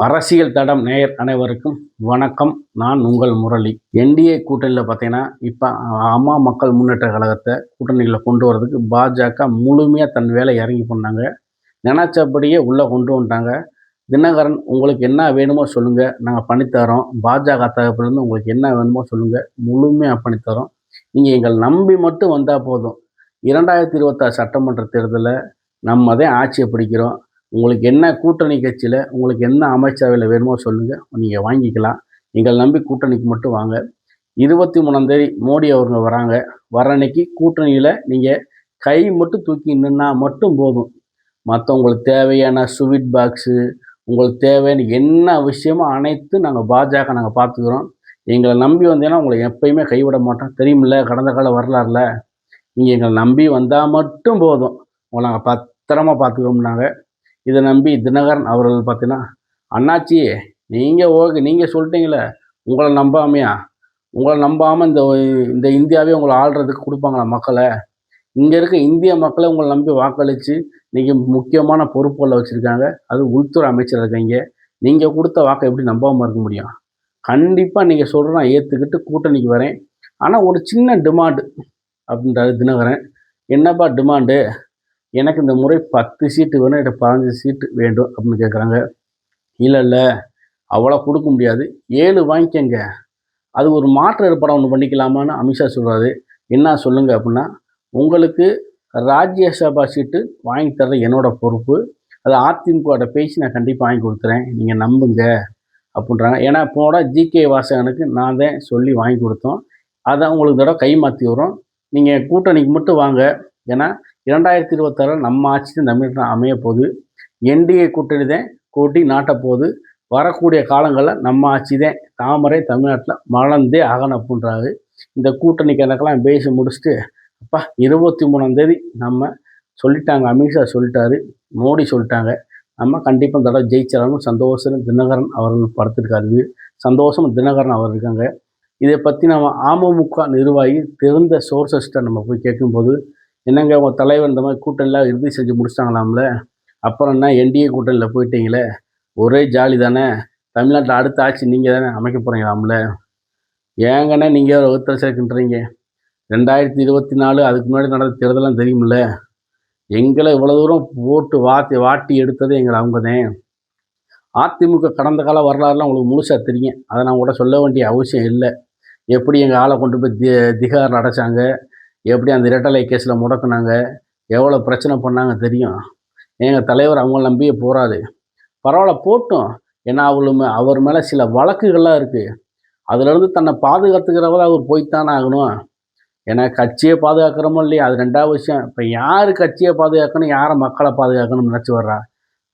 அரசியல் தடம் நேயர் அனைவருக்கும் வணக்கம். நான் உங்கள் முரளி. என்டிஏ கூட்டணியில் பார்த்தீங்கன்னா, இப்போ அம்மா மக்கள் முன்னேற்ற கழகத்தை கூட்டணியில் கொண்டு வரதுக்கு பாஜக முழுமையாக தன் வேலை இறங்கி பண்ணாங்க. நினச்சபடியே உள்ளே கொண்டு வந்துட்டாங்க. தினகரன் உங்களுக்கு என்ன வேணுமோ சொல்லுங்கள், நாங்கள் பண்ணித்தரோம். பாஜக தரப்புலேருந்து உங்களுக்கு என்ன வேணுமோ சொல்லுங்கள், முழுமையாக பண்ணித்தரோம். நீங்கள் எங்களை நம்பி மட்டும் வந்தால் போதும். 2026 சட்டமன்ற தேர்தலில் நம்ம தான் ஆட்சியை பிடிக்கிறோம். உங்களுக்கு என்ன கூட்டணி கட்சியில் உங்களுக்கு என்ன அமைச்சரவையில் வேணுமோ சொல்லுங்கள், நீங்கள் வாங்கிக்கலாம். எங்களை நம்பி கூட்டணிக்கு மட்டும் வாங்க. 23ஆம் தேதி மோடி அவங்க வராங்க. வர அன்னைக்கு கூட்டணியில் நீங்கள் கை மட்டும் தூக்கி நின்னா மட்டும் போதும். மற்ற உங்களுக்கு தேவையான ஸ்வீட் பாக்ஸு, உங்களுக்கு தேவையான என்ன விஷயமோ அனைத்தும் நாங்கள் பாஜக பார்த்துக்குறோம். எங்களை நம்பி வந்தீங்கன்னா உங்களை எப்பயுமே கைவிட மாட்டோம். தெரியுமில்ல, கடந்த கால வரலாறுல நீங்கள் எங்களை நம்பி வந்தால் மட்டும் போதும், உங்களை நாங்கள் பத்திரமா பார்த்துக்கிறோம்னாங்க. இதை நம்பி தினகரன் அவர்கள் பார்த்தீங்கன்னா, அண்ணாச்சி நீங்கள் சொல்லிட்டீங்களே, உங்களை நம்பாமையா? உங்களை நம்பாமல் இந்த இந்த இந்தியாவே உங்களை ஆள்றதுக்கு கொடுப்பாங்களா மக்களை? இங்கே இருக்க இந்திய மக்களை உங்களை நம்பி வாக்களித்து நீங்கள் முக்கியமான பொறுப்புகளில் வச்சுருக்காங்க. அது உள்துறை அமைச்சர் இருக்கீங்க. நீங்கள் கொடுத்த வாக்கை எப்படி நம்பாமல் இருக்க முடியும்? கண்டிப்பாக நீங்கள் சொல்கிற நான் ஏற்றுக்கிட்டு கூட்டணிக்கு வரேன். ஆனால் ஒரு சின்ன டிமாண்டு அப்படின்றாரு தினகரன். என்னப்பா டிமாண்டு? எனக்கு இந்த முறை 10 சீட்டு வேணும், எனக்கு 15 சீட்டு வேண்டும் அப்படின்னு கேட்குறாங்க. இல்லை அவ்வளோ கொடுக்க முடியாது, 7 வாங்கிக்கங்க. அது ஒரு மாற்று ஏற்பாடு ஒன்று பண்ணிக்கலாமான்னு அமித்ஷா சொல்கிறாரு. என்ன சொல்லுங்க அப்படின்னா, உங்களுக்கு ராஜ்யசபா சீட்டு வாங்கி தர்றது என்னோட பொறுப்பு. அது அதிமுகவோட பேசி நான் கண்டிப்பாக வாங்கி கொடுத்துறேன், நீங்கள் நம்புங்க அப்படின்றாங்க. ஏன்னா போட ஜிகே வாசகனுக்கு நான் தான் சொல்லி வாங்கி கொடுத்தோம். அதை உங்களுக்கு தடவை கை மாற்றி வரும். நீங்கள் கூட்டணிக்கு மட்டும் வாங்க. ஏன்னா 2026 நம்ம ஆட்சி தான் தமிழ்நாட்டில் அமைய போகுது. என்டிஏ கூட்டணி தான் கூட்டி நாட்ட போகுது. வரக்கூடிய காலங்களில் நம்ம ஆட்சி தான் தாமரை தமிழ்நாட்டில் மலர்ந்தே ஆகணும் அப்படின்றாரு. இந்த கூட்டணி கணக்கெல்லாம் பேசி முடிச்சுட்டு, அப்பா 23ஆம் தேதி நம்ம சொல்லிட்டாங்க, அமித்ஷா சொல்லிட்டாரு, மோடி சொல்லிட்டாங்க, நம்ம கண்டிப்பாக இந்த தடவை ஜெயிச்சிடணும். சந்தோஷம் தினகரன் அவர்கள் படுத்திருக்காரு. சந்தோஷம் தினகரன் அவர் இருக்காங்க. இதை பற்றி நம்ம அமமுக நிர்வாகி தெரிந்த சோர்சஸ்ட்டை நம்ம போய் கேட்கும்போது, என்னங்க உங்கள் தலைவர் இந்த மாதிரி கூட்டணியில் இறுதி செஞ்சு முடிச்சிட்டாங்களாம்ல, அப்புறம் என்ன என்டிஏ கூட்டணியில் போயிட்டீங்களே, ஒரே ஜாலி தானே, தமிழ்நாட்டில் அடுத்த ஆட்சி நீங்கள் தானே அமைக்க போகிறீங்களாம்ல, ஏங்கண்ணே நீங்கள் வகுத்தல் சேர்க்கின்றீங்க? 2024 அதுக்கு முன்னாடி நடந்த தேர்தலாம் தெரியுமில்ல, எங்களை இவ்வளோ தூரம் போட்டு வாட்டி எடுத்தது எங்களை அவங்க தான். அதிமுக கடந்த கால வரலாறுலாம் உங்களுக்கு முழுசாக தெரியும், அதை நான் கூட சொல்ல வேண்டிய அவசியம் இல்லை. எப்படி எங்கள் ஆளை கொண்டு போய் திகாரில் அடைச்சாங்க, எப்படி அந்த இரட்டலை கேஸில் முடக்குனாங்க, எவ்வளோ பிரச்சனை பண்ணாங்க தெரியும். எங்கள் தலைவர் அவங்கள நம்பியே போகிறாரு. பரவாயில்ல போட்டும், ஏன்னா அவர் மேலே சில வழக்குகள்லாம் இருக்குது. அதுலேருந்து தன்னை பாதுகாத்துக்கிறவரை அவர் போய்த்தானே ஆகணும். ஏன்னா கட்சியை பாதுகாக்கிறோமோ இல்லையா, அது 2வது விஷயம். இப்போ யார் கட்சியை பாதுகாக்கணும், யாரை மக்களை பாதுகாக்கணும்னு நினச்சி வர்றா?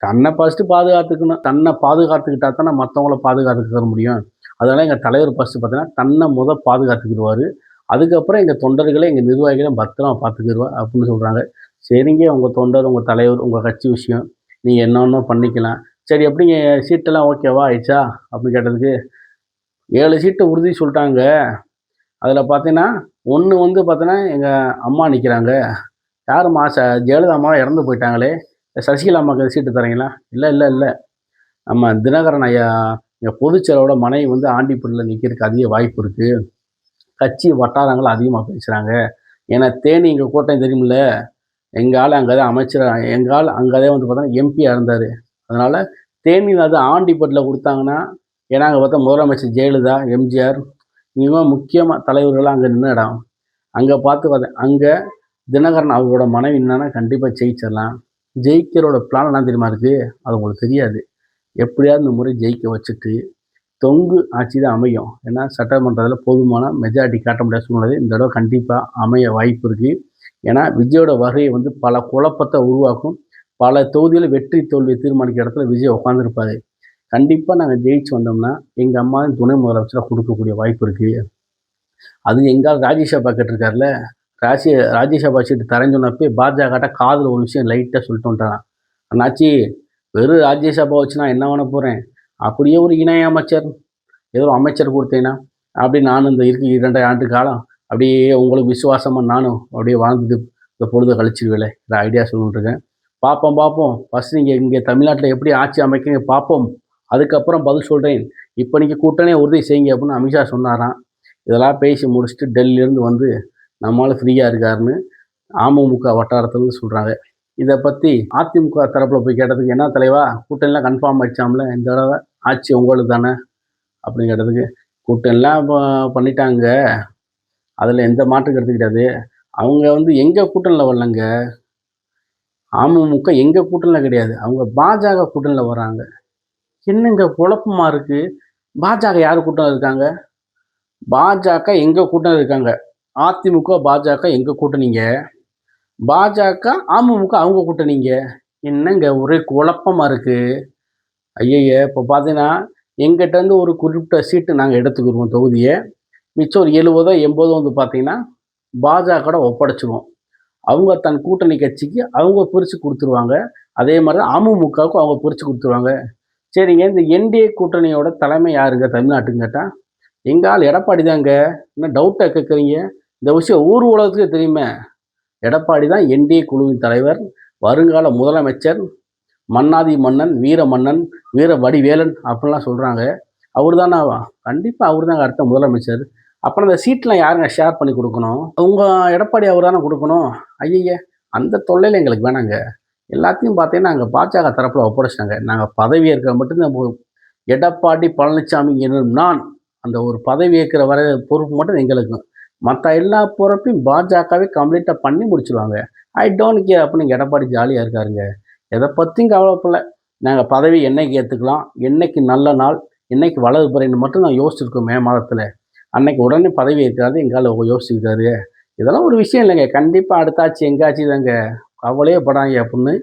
தன்னை ஃபஸ்ட்டு பாதுகாத்துக்கணும். தன்னை பாதுகாத்துக்கிட்டா தானே மற்றவங்கள பாதுகாத்துக்க முடியும். அதனால் எங்கள் தலைவர் ஃபஸ்ட்டு பார்த்தீங்கன்னா தன்னை பாதுகாத்துக்கிடுவார். அதுக்கப்புறம் எங்கள் தொண்டர்களை எங்கள் நிர்வாகிகளை பத்திரமா பார்த்துக்கிடுவார் அப்படின்னு சொல்கிறாங்க. சரிங்க, உங்கள் தொண்டர், உங்கள் தலைவர், உங்கள் கட்சி விஷயம், நீங்கள் என்னென்ன பண்ணிக்கலாம். சரி, எப்படிங்க சீட்டெல்லாம் ஓகேவா ஆயிடுச்சா அப்படின்னு கேட்டதுக்கு, 7 சீட்டு உறுதி சொல்லிட்டாங்க. அதில் பார்த்தீங்கன்னா 1 பார்த்தீங்கன்னா எங்கள் அம்மா நிற்கிறாங்க. யாரும்மா? ஜெயலலிதா அம்மா இறந்து போயிட்டாங்களே, சசிகலா அம்மாவுக்கு சீட்டு தரீங்களா? இல்லை, நம்ம தினகரன் ஐயா எங்கள் பொதுச்செயலோட மனைவி ஆண்டிப்பட்டியில் நிற்கிறதுக்கு அதிக வாய்ப்பு இருக்குது. கட்சி வட்டாரங்கள் அதிகமாக பேசுகிறாங்க. ஏன்னா தேனி எங்கள் கோட்டை தெரியுமில்ல, எங்கள் ஆள் அங்கே தான் அமைச்சர், எங்கள் ஆள் அங்கே தான் பார்த்தோன்னா எம்பியாக இருந்தார். அதனால் தேனியில் அது ஆண்டிப்பட்டில் கொடுத்தாங்கன்னா, ஏன்னா அங்கே பார்த்தா முதலமைச்சர் ஜெயலலிதா, எம்ஜிஆர், இவங்க முக்கியமாக தலைவர்கள்லாம் அங்கே நின்ன இடம். அங்கே பார்த்தேன், அங்கே தினகரன் அவரோட மனைவி என்னன்னா கண்டிப்பாக ஜெயிச்சிடலாம். ஜெயிக்கிறோட பிளான் என்ன தெரியுமா இருக்குது? அது உங்களுக்கு தெரியாது. எப்படியாவது இந்த முறை ஜெயிக்க வச்சுட்டு தொங்கு ஆட்சி தான் அமையும். ஏன்னா சட்டமன்றத்தில் போதுமான மெஜாரிட்டி காட்ட முடியாத சூழ்நிலை இந்த தடவை கண்டிப்பாக அமைய வாய்ப்பு இருக்குது. ஏன்னா விஜயோட வருகை பல குழப்பத்தை உருவாக்கும். பல தொகுதியில் வெற்றி தோல்வியை தீர்மானிக்கிற இடத்துல விஜய் உட்காந்துருப்பாரு. கண்டிப்பாக நாங்கள் ஜெயிச்சு வந்தோம்னா எங்கள் அம்மா துணை முதலமைச்சராக கொடுக்கக்கூடிய வாய்ப்பு இருக்குது. அது எங்கால் ராஜ்யசபா கேட்டிருக்காருல, ராஜ்யசபா சீட்டு தரேன்னு சொன்னப்போ பாஜகட்ட காதில் ஒரு விஷயம் லைட்டாக சொல்லிட்டு வந்துட்டான். அண்ணாச்சி, வெறும் ராஜ்யசபா வச்சு நான் என்ன பண்ண போகிறேன், அப்படியே ஒரு இணை அமைச்சர், ஏதோ அமைச்சர் கொடுத்தேன்னா அப்படி நானும் இந்த 2 ஆண்டு காலம் அப்படியே உங்களுக்கு விசுவாசமாக நானும் அப்படியே வாழ்ந்துட்டு இந்த பொழுதை கழிச்சிடுவேல, இந்த ஐடியா சொல்லிட்டுருக்கேன். பார்ப்போம். ஃபஸ்ட் நீங்கள் இங்கே தமிழ்நாட்டில் எப்படி ஆட்சி அமைக்கிறீங்க பார்ப்போம். அதுக்கப்புறம் பதில் சொல்கிறேன், இப்போ நீங்கள் கூட்டணியை உறுதி செய்யுங்க அப்படின்னு அமித்ஷா சொன்னாராம். இதெல்லாம் பேசி முடிச்சுட்டு டெல்லியிலேருந்து வந்து நம்மளால் ஃப்ரீயாக இருக்காருன்னு அமமுக வட்டாரத்துலேருந்து சொல்கிறாங்க. இதை பற்றி அதிமுக தரப்பில் போய் கேட்டதுக்கு, என்ன தலைவா கூட்டணிலாம் கன்ஃபார்ம் ஆயிடுச்சாம்ல, இந்த தடவை ஆட்சி உங்களுக்கு தானே அப்படின்னு கேட்டதுக்கு, கூட்டணிலாம் பண்ணிட்டாங்க, அதில் எந்த மாற்று கருத்து கிடையாது. அவங்க வந்து எங்கள் கூட்டணியில் வரலங்க, அமமுக எங்கள் கூட்டணியில் கிடையாது, அவங்க பாஜக கூட்டணியில் வராங்க. என்னங்க குழப்பமா இருக்குது? பாஜக யார் கூட்டணியில் இருக்காங்க? பாஜக எங்கள் கூட்டணியில் இருக்காங்க. அதிமுக பாஜக எங்கள் கூட்டணிங்க. பாஜக அமமுக அவங்க கூட்டணிங்க. என்னங்க ஒரே குழப்பமா இருக்குது. ஐயய்ய! இப்போ பார்த்தீங்கன்னா எங்கிட்டேருந்து ஒரு குறிப்பிட்ட சீட்டு நாங்கள் எடுத்துக்கிடுவோம் தொகுதியை. மிச்சம் ஒரு 70 80 வந்து பார்த்தீங்கன்னா பாஜகவோட ஒப்படைச்சிருவோம். அவங்க தன் கூட்டணி கட்சிக்கு அவங்க பிரித்து கொடுத்துருவாங்க. அதே மாதிரி தான் அமமுகவுக்கும் அவங்க பிரித்து கொடுத்துருவாங்க. சரிங்க, இந்த என்டிஏ கூட்டணியோட தலைமை யாருங்க தமிழ்நாட்டுன்னு கேட்டால், எங்கள் ஆள் எடப்பாடி தாங்க. என்ன டவுட்டாக கேட்குறீங்க? இந்த விஷயம் ஊர் உலகத்துக்கே தெரியுமே. எடப்பாடி தான் என்டிஏ குழுவின் தலைவர், வருங்கால முதலமைச்சர், மன்னாதி மன்னன், வீர மன்னன், வீர வடிவேலன் அப்படின்லாம் சொல்கிறாங்க. அவர் தானே? கண்டிப்பாக அவர் தாங்க அடுத்த முதலமைச்சர். அப்புறம் இந்த சீட்லாம் யாருங்க ஷேர் பண்ணி கொடுக்கணும்? உங்கள் எடப்பாடி அவர் தானே கொடுக்கணும். ஐயய்ய, அந்த தொல்லையில் எங்களுக்கு வேணாங்க. எல்லாத்தையும் பார்த்தீங்கன்னா நாங்கள் பாஜக தரப்பில் ஒப்படைச்சிட்டாங்க. நாங்கள் பதவி ஏற்க மட்டும்தான் எடப்பாடி பழனிசாமி என்னும் நான் அந்த ஒரு பதவி ஏற்கிற வர பொறுப்பு மட்டும் எங்களுக்கு. மற்ற எல்லா பொறுப்பையும் பாஜகவே கம்ப்ளீட்டாக பண்ணி முடிச்சுருவாங்க. ஐ டோன்ட் கேர் அப்படின்னு எடப்பாடி ஜாலியாக இருக்காருங்க. எதை பற்றியும் கவலைப்படல. நாங்கள் பதவி என்னைக்கு ஏற்றுக்கலாம், என்னைக்கு நல்ல நாள், என்னைக்கு வலது புறைன்னு மட்டும் நான் யோசிச்சிருக்கோம். மே மாதத்தில் அன்னைக்கு உடனே பதவி ஏற்காது எங்கால யோசிச்சுருக்காரு. இதெல்லாம் ஒரு விஷயம் இல்லைங்க. கண்டிப்பாக அடுத்த ஆட்சி எங்கள் ஆட்சி தாங்க, கவலையே படாங்க அப்படின்னு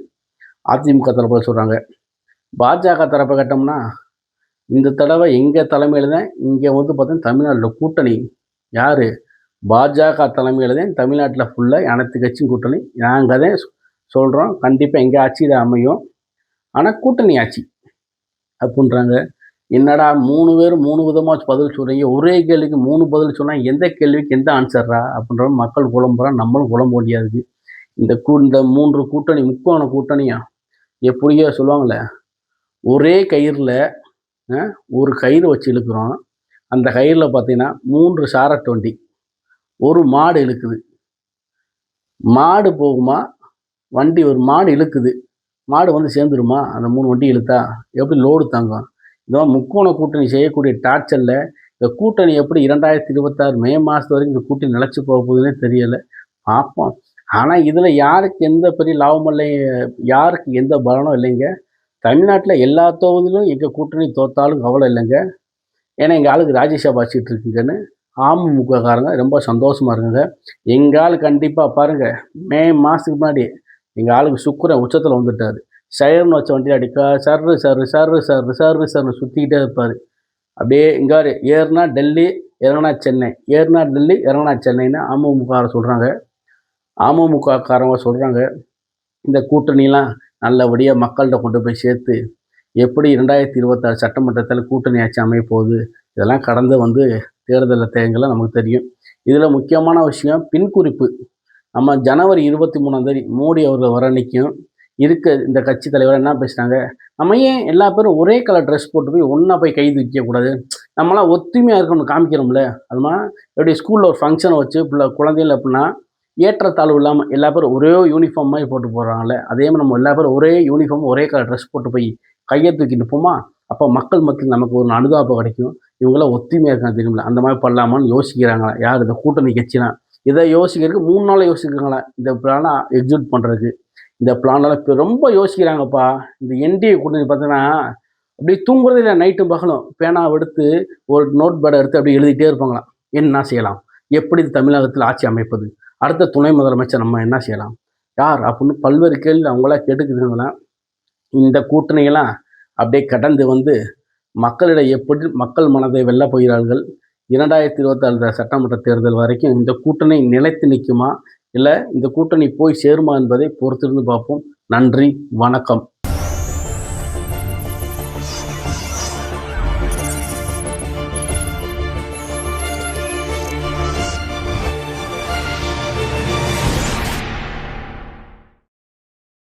அதிமுக தரப்பில் சொல்கிறாங்க. பாஜக தரப்பை கேட்டோம்னா, இந்த தடவை எங்கள் தலைமையில் தான் இங்கே வந்து பார்த்தீங்கன்னா தமிழ்நாட்டில் கூட்டணி யார்? பாஜக தலைமையில் தான் தமிழ்நாட்டில் ஃபுல்லாக அனைத்து கட்சியும் கூட்டணி. நாங்கள் தான் சொல்கிறோம், கண்டிப்பாக எங்கள் ஆட்சி தான் அமையும். ஆனால் கூட்டணி ஆட்சி அப்படின்றாங்க. என்னடா 3 பேரும் 3 விதமாக பதில் சொல்கிறீங்க, ஒரே கேள்விக்கு 3 பதில் சொன்னால் எந்த கேள்விக்கு எந்த ஆன்சர்ரா அப்படின்ற மக்கள் குழம்புறா, நம்மளும் குழம்ப முடியாது. இந்த 3 கூட்டணி, முக்கோண கூட்டணியா எப்படியோ சொல்லுவாங்களே, ஒரே கயிறில் ஒரு கயிறு வச்சு இழுக்கிறோம். அந்த கயிறில் பார்த்தீங்கன்னா 3 சாரட் வண்டி, ஒரு மாடு இழுக்குது. மாடு போகுமா? வண்டி ஒரு மாடு இழுக்குது, மாடு வந்து சேர்ந்துருமா? அந்த 3 வண்டி இழுத்தா எப்படி லோடு தாங்கும்? இதெல்லாம் முக்கோண கூட்டணி செய்யக்கூடிய டார்ச்சரில் இந்த கூட்டணி எப்படி 2026 மே மாதத்து வரைக்கும் இந்த கூட்டணி நிலச்சி போக போகுதுன்னே தெரியலை. பார்ப்போம். ஆனால் இதில் யாருக்கு எந்த பெரிய லாபமும் இல்லை, யாருக்கு எந்த பலனும் இல்லைங்க. தமிழ்நாட்டில் எல்லா தொகுதியிலும் எங்கள் கூட்டணி தோற்றாலும் கவலை இல்லைங்க. ஏன்னா எங்கள் ஆளுக்கு ராஜ்யசபா சீட் இருக்குங்கன்னு அமமுககாரங்க ரொம்ப சந்தோஷமாக இருக்குங்க. எங்கள் ஆள் கண்டிப்பாக பாருங்கள், மே மாதத்துக்கு முன்னாடி எங்கள் ஆளுக்கு சுக்கிரன் உச்சத்தில் வந்துட்டார். சைரன் வச்ச வண்டியில் அடிக்கா சர்ரு சர்ரு சர்ரு சர்ரு சர்ரு சர்னு சுற்றிக்கிட்டே இருப்பார். அப்படியே இங்காரு ஏறுனா டெல்லி, இறங்கினா சென்னை, ஏறுனா டெல்லி, இறங்கினா சென்னைன்னு அமமுக சொல்கிறாங்க. அமமுககாரங்க சொல்கிறாங்க, இந்த கூட்டணிலாம் நல்லபடியாக மக்கள்கிட்ட கொண்டு போய் சேர்த்து எப்படி 2026 சட்டமன்றத்தில் கூட்டணி ஆட்சி அமைய போகுது, இதெல்லாம் கடந்து வந்து தேர்தலில் தேங்கலாம் நமக்கு தெரியும். இதில் முக்கியமான விஷயம் பின்குறிப்பு. நம்ம ஜனவரி 23 மோடி அவர்கள் வர அன்னைக்கும் இந்த கட்சி தலைவர் என்ன பேசுகிறாங்க, நம்ம ஏன் எல்லா பேரும் ஒரே கலர் ட்ரெஸ் போட்டு போய் ஒன்றா போய் கை தூக்கக்கூடாது? நம்மளாம் ஒத்துமையாக இருக்கணும்னு காமிக்கிறோம்ல. அதுமா எப்படி ஸ்கூலில் ஒரு ஃபங்க்ஷனை வச்சு குழந்தைகள் அப்படின்னா ஏற்றத்தாழ்வு இல்லாமல் எல்லா பேரும் ஒரே யூனிஃபார்ம் மாதிரி போட்டு போடுறாங்கல்ல, அதே மாதிரி நம்ம எல்லா பேரும் ஒரே யூனிஃபார்ம் ஒரே கலர் ட்ரெஸ் போட்டு போய் கையை தூக்கிட்டு போமா, அப்போ மக்கள் மத்தியில் நமக்கு ஒரு அனுதாபம் கிடைக்கும். இவங்களாம் ஒத்துமையாக இருக்காங்க தெரியுமில்ல, அந்த மாதிரி பண்ணலாமான்னு யோசிக்கிறாங்களா யார்? இந்த கூட்டணி கட்சினா இதை யோசிக்கிறதுக்கு 3 நாள் யோசிக்கிறாங்களா இந்த பிளானை எக்ஸிக்யூட் பண்ணுறதுக்கு. இந்த பிளானால் இப்போ ரொம்ப யோசிக்கிறாங்கப்பா. இந்த என்டிஏ கூட்டணி பார்த்தீங்கன்னா அப்படி தூங்குறதே இல்லை, நைட்டும் பகலும் பேனாவை எடுத்து ஒரு நோட் பேடை எடுத்து அப்படி எழுதிட்டே இருப்பாங்களாம். என்ன செய்யலாம், எப்படி தமிழகத்தில் ஆட்சி அமைப்பது, அடுத்த துணை முதலமைச்சர் நம்ம என்ன செய்யலாம், யார் அப்படின்னு பல்வேறு கேள்வி அவங்களா கேட்டுக்கிறாங்களாம். இந்த கூட்டணியெல்லாம் அப்படியே கடந்து வந்து மக்களிடம் எப்படி மக்கள் மனதை வெல்ல போகிறார்கள். 2026 சட்டமன்ற தேர்தல் வரைக்கும் இந்த கூட்டணி நிலைத்து நிற்குமா, இல்லை இந்த கூட்டணி போய் சேருமா என்பதை பொறுத்திருந்து பார்ப்போம். நன்றி, வணக்கம்.